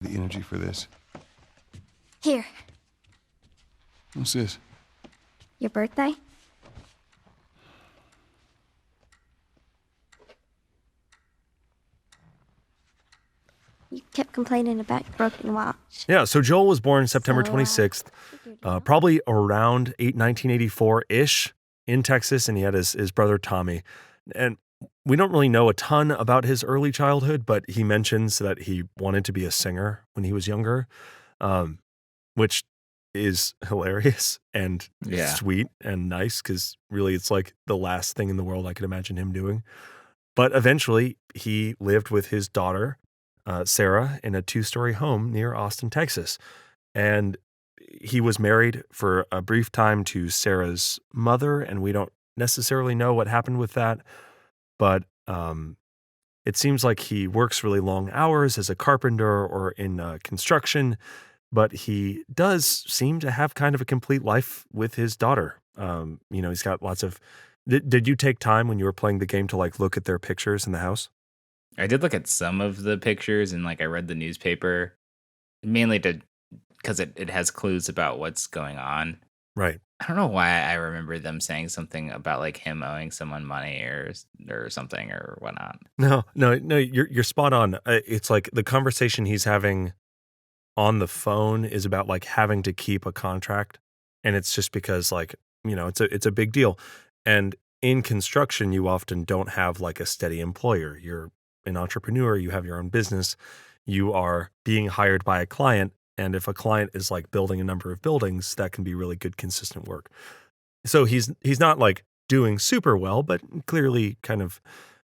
the energy for this. Here, What's this? your birthday? You kept complaining about your broken watch. Yeah, so Joel was born September So, 26th, figured it out. probably around 1984-ish in Texas, and he had his brother Tommy. And we don't really know a ton about his early childhood, but he mentions that he wanted to be a singer when he was younger, which is hilarious and Yeah. sweet and nice, because really it's like the last thing in the world I could imagine him doing. But eventually he lived with his daughter, Sarah, in a 2-story home near Austin, Texas. And he was married for a brief time to Sarah's mother, and we don't necessarily know what happened with that. But it seems like he works really long hours as a carpenter or in construction, but he does seem to have kind of a complete life with his daughter. He's got lots of... Did you take time when you were playing the game to like look at their pictures in the house? I did look at some of the pictures and like I read the newspaper mainly because it has clues about what's going on. Right. I don't know why I remember them saying something about like him owing someone money or something or whatnot. No, you're spot on. It's like the conversation he's having on the phone is about like having to keep a contract, and it's just because like, it's a big deal. And in construction, you often don't have like a steady employer. You're an entrepreneur, you have your own business, you are being hired by a client. And if a client is like building a number of buildings, that can be really good, consistent work. So he's not like doing super well, but clearly kind of,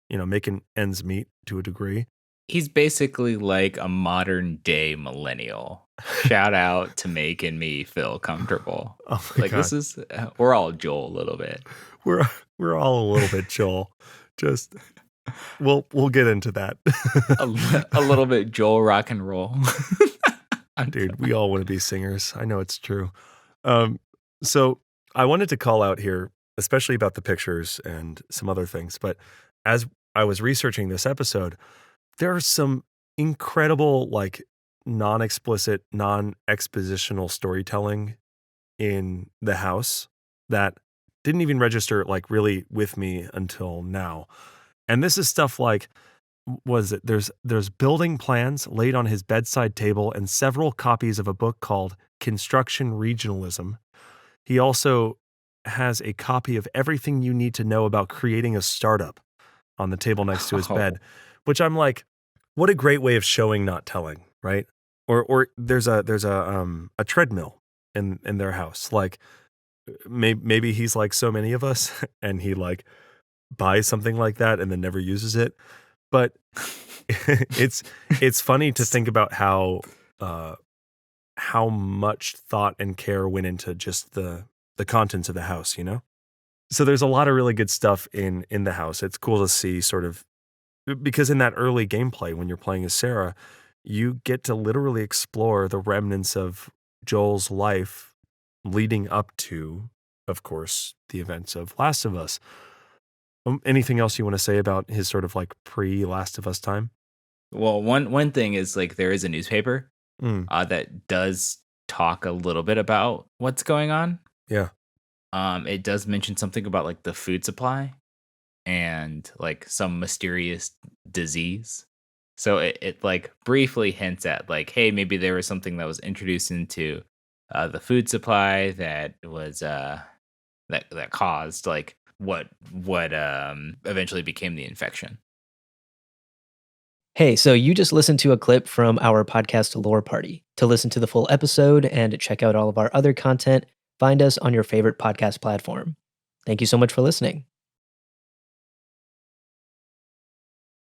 making ends meet to a degree. He's basically like a modern day millennial. Shout out to making me feel comfortable. Oh my Like God. this is we're all Joel a little bit. We're all a little bit Joel. Just we'll get into that. a little bit Joel rock and roll. Dude, we all want to be singers. I know it's true. So I wanted to call out here, especially about the pictures and some other things. But as I was researching this episode, there are some incredible, like, non-explicit, non-expositional storytelling in the house that didn't even register, like, really with me until now. And this is stuff like, there's building plans laid on his bedside table and several copies of a book called Construction Regionalism. He also has a copy of Everything You Need to Know About Creating a Startup on the table next to his bed, which I'm like, what a great way of showing, not telling, right? Or there's a treadmill in their house. Like maybe he's like so many of us and he like buys something like that and then never uses it. But it's funny to think about how much thought and care went into just the contents of the house, So there's a lot of really good stuff in the house. It's cool to see sort of, because in that early gameplay when you're playing as Sarah, you get to literally explore the remnants of Joel's life leading up to, of course, the events of Last of Us. Anything else you want to say about his sort of like pre-Last of Us time? Well, one thing is like there is a newspaper Mm, that does talk a little bit about what's going on. yeah. It does mention something about like the food supply and like some mysterious disease. So it like briefly hints at like, hey, maybe there was something that was introduced into the food supply that was that caused like what eventually became the infection. Hey, so you just listened to a clip from our podcast Lore Party. To listen to the full episode and check out all of our other content, find us on your favorite podcast platform. Thank you so much for listening.